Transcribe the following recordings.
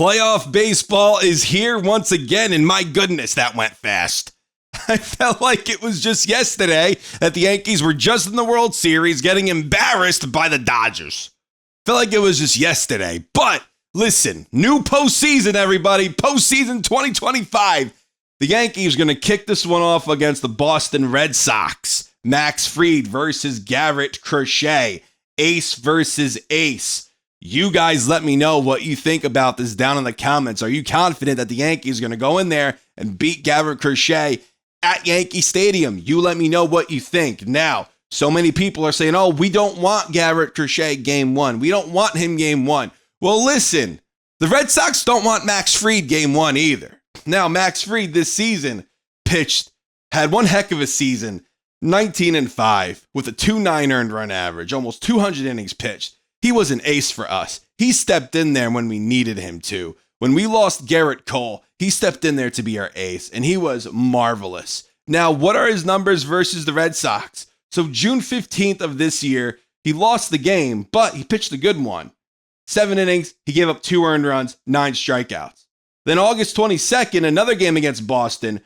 Playoff baseball is here once again, and my goodness, that went fast. I felt like it was just yesterday that the Yankees were just in the World Series getting embarrassed by the Dodgers. Felt like it was just yesterday. But listen, new postseason, everybody. Postseason 2025. The Yankees are going to kick this one off against the Boston Red Sox. Max Fried versus Garrett Crochet. Ace versus Ace. You guys let me know what you think about this down in the comments. Are you confident that the Yankees are going to go in there and beat Garrett Crochet at Yankee Stadium? You let me know what you think. Now, so many people are saying, oh, we don't want Garrett Crochet game one. We don't want him game one. Well, listen, the Red Sox don't want Max Fried game one either. Now, Max Fried this season had one heck of a season, 19-5 with a 2.9 earned run average, almost 200 innings pitched. He was an ace for us. He stepped in there when we needed him to. When we lost Garrett Cole, he stepped in there to be our ace, and he was marvelous. Now, what are his numbers versus the Red Sox? So June 15th of this year, he lost the game, but he pitched a good one. 7 innings, he gave up 2 earned runs, 9 strikeouts. Then August 22nd, another game against Boston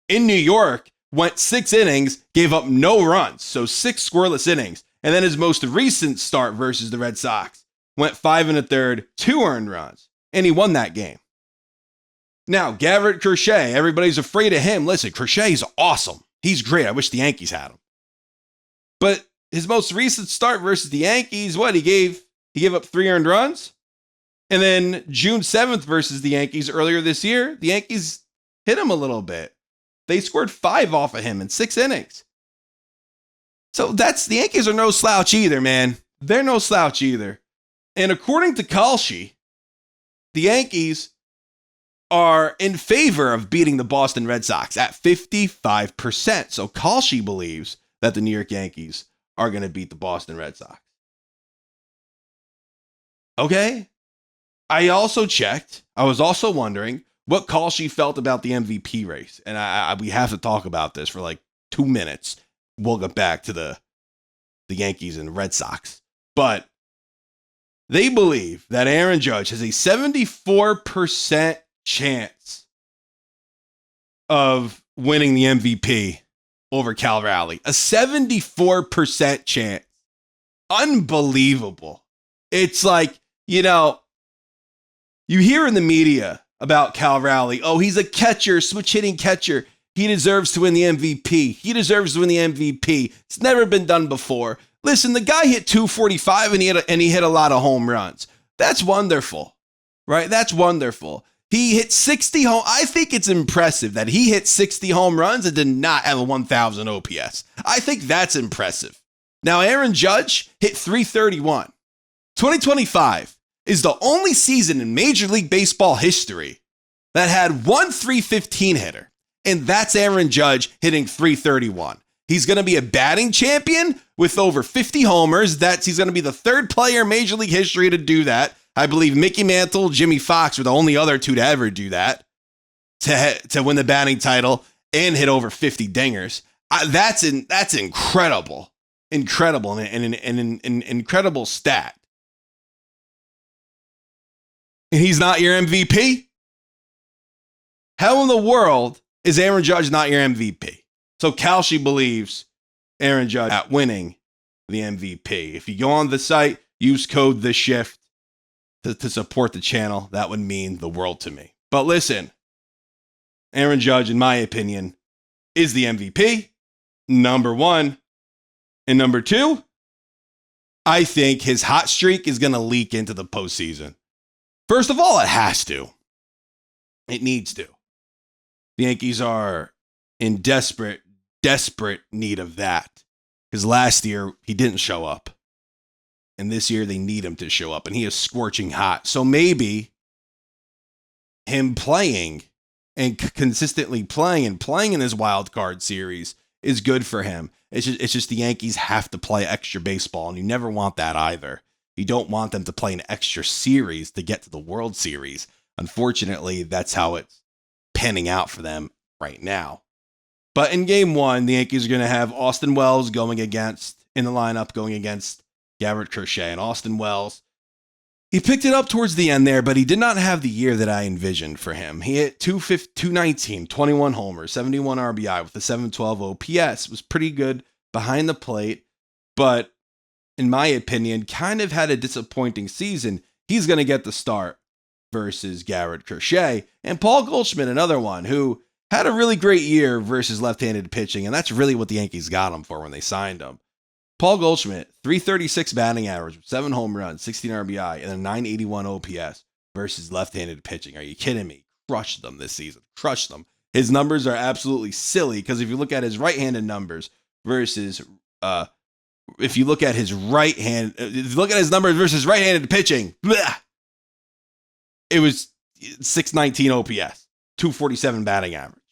in New York, went 6 innings, gave up no runs, so 6 scoreless innings. And then his most recent start versus the Red Sox went 5 1/3, 2 earned runs, and he won that game. Now, Garrett Crochet, everybody's afraid of him. Listen, Crochet's awesome. He's great. I wish the Yankees had him. But his most recent start versus the Yankees, he gave up 3 earned runs. And then June 7th versus the Yankees earlier this year, the Yankees hit him a little bit. They scored 5 off of him in 6 innings. So the Yankees are no slouch either, man. They're no slouch either. And according to Kalshi, the Yankees are in favor of beating the Boston Red Sox at 55%. So Kalshi believes that the New York Yankees are going to beat the Boston Red Sox. Okay. I also checked. I was also wondering what Kalshi felt about the MVP race. And we have to talk about this for like 2 minutes. We'll get back to the Yankees and Red Sox. But they believe that Aaron Judge has a 74% chance of winning the MVP over Cal Raleigh. A 74% chance. Unbelievable. It's like, you hear in the media about Cal Raleigh. Oh, he's a catcher, switch hitting catcher. He deserves to win the MVP. He deserves to win the MVP. It's never been done before. Listen, the guy hit 245 and he hit a lot of home runs. That's wonderful, right? That's wonderful. He hit 60 home. I think it's impressive that he hit 60 home runs and did not have a 1,000 OPS. I think that's impressive. Now, Aaron Judge hit 331. 2025 is the only season in Major League Baseball history that had one 315 hitter. And that's Aaron Judge hitting 331. He's going to be a batting champion with over 50 homers. He's going to be the 3rd player in Major League history to do that. I believe Mickey Mantle, Jimmy Fox were the only other 2 to ever do that, to win the batting title and hit over 50 dingers. That's incredible. Incredible and an incredible stat. And he's not your MVP? How in the world is Aaron Judge not your MVP? So Kalshi believes Aaron Judge at winning the MVP. If you go on the site, use code THESHIFT to support the channel. That would mean the world to me. But listen, Aaron Judge, in my opinion, is the MVP, number 1. And number 2, I think his hot streak is going to leak into the postseason. First of all, it has to. It needs to. The Yankees are in desperate need of that. Because last year, he didn't show up. And this year, they need him to show up. And he is scorching hot. So maybe him playing and consistently playing in this wild card series is good for him. It's just the Yankees have to play extra baseball. And you never want that either. You don't want them to play an extra series to get to the World Series. Unfortunately, that's how it's panning out for them right now. But in game 1, the Yankees are going to have Austin Wells in the lineup going against Garrett Crochet. And Austin Wells He picked it up towards the end there, but he did not have the year that I envisioned for him. He hit 219, 21 homers, 71 RBI with a 712 OPS. It was pretty good behind the plate, but in my opinion, kind of had a disappointing season. He's going to get the start versus Garrett Crochet. And Paul Goldschmidt, another one who had a really great year versus left-handed pitching, and that's really what the Yankees got him for when they signed him. Paul Goldschmidt, 336 batting average, 7 home runs, 16 RBI, and a 981 OPS versus left-handed pitching. Are you kidding me? Crushed them this season. Crushed them. His numbers are absolutely silly because if you look at his right-handed numbers versus if you look at his numbers versus right-handed pitching, it was 619 OPS, 247 batting average.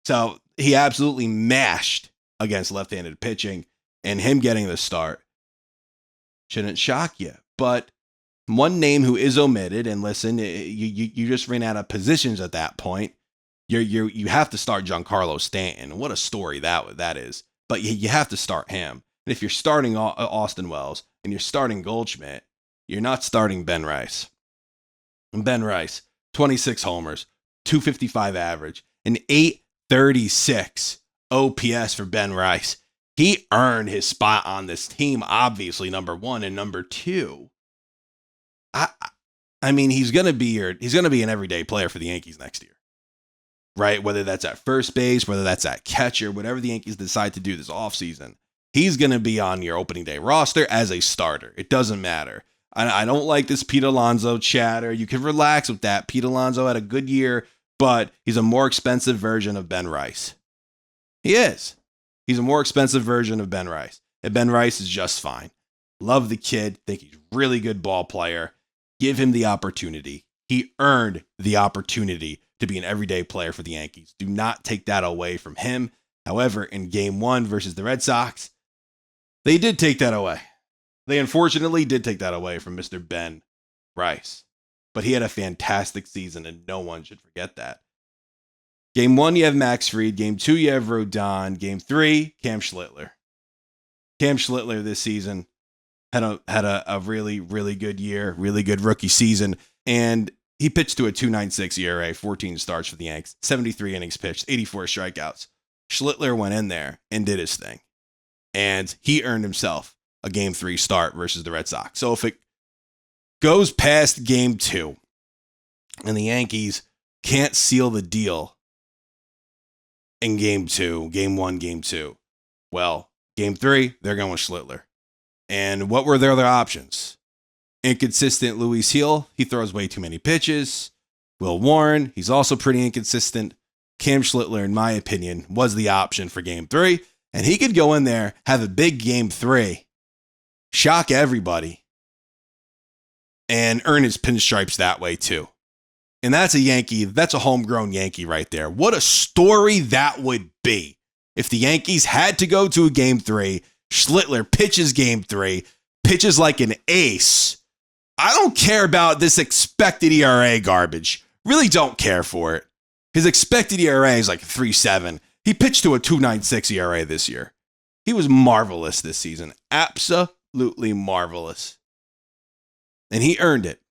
So he absolutely mashed against left-handed pitching, and him getting the start shouldn't shock you. But one name who is omitted, and listen, you just ran out of positions at that point. You have to start Giancarlo Stanton. What a story that is. But you have to start him. And if you're starting Austin Wells and you're starting Goldschmidt, you're not starting Ben Rice. And Ben Rice, 26 homers, 255 average, an 836 OPS for Ben Rice. He earned his spot on this team, obviously, number one, and number two. I mean, he's gonna be an everyday player for the Yankees next year. Right? Whether that's at first base, whether that's at catcher, whatever the Yankees decide to do this offseason, he's gonna be on your opening day roster as a starter. It doesn't matter. I don't like this Pete Alonso chatter. You can relax with that. Pete Alonso had a good year, but he's a more expensive version of Ben Rice. He is. He's a more expensive version of Ben Rice. And Ben Rice is just fine. Love the kid. Think he's a really good ball player. Give him the opportunity. He earned the opportunity to be an everyday player for the Yankees. Do not take that away from him. However, in game 1 versus the Red Sox, they did take that away. They unfortunately did take that away from Mr. Ben Rice. But he had a fantastic season, and no one should forget that. Game 1, you have Max Fried. Game 2, you have Rodon. Game 3, Cam Schlittler. Cam Schlittler this season had a really, really good year, really good rookie season. And he pitched to a 2.96 ERA, 14 starts for the Yanks, 73 innings pitched, 84 strikeouts. Schlittler went in there and did his thing. And he earned himself a Game 3 start versus the Red Sox. So if it goes past Game 2 and the Yankees can't seal the deal in Game 2, Game 1, Game 2, well, Game 3, they're going with Schlittler. And what were their other options? Inconsistent Luis Hill. He throws way too many pitches. Will Warren. He's also pretty inconsistent. Cam Schlittler, in my opinion, was the option for Game 3. And he could go in there, have a big Game 3, shock everybody, and earn his pinstripes that way too. And that's a Yankee. That's a homegrown Yankee right there. What a story that would be if the Yankees had to go to a Game 3. Schlittler pitches Game 3, pitches like an ace. I don't care about this expected ERA garbage. Really don't care for it. His expected ERA is like 3.7. He pitched to a 2.96 ERA this year. He was marvelous this season. Absolutely marvelous. And he earned it.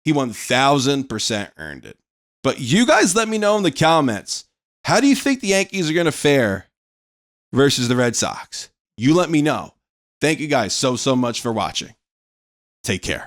He 1,000% earned it. But you guys let me know in the comments, how do you think the Yankees are going to fare versus the Red Sox? You let me know. Thank you guys so much for watching. Take care.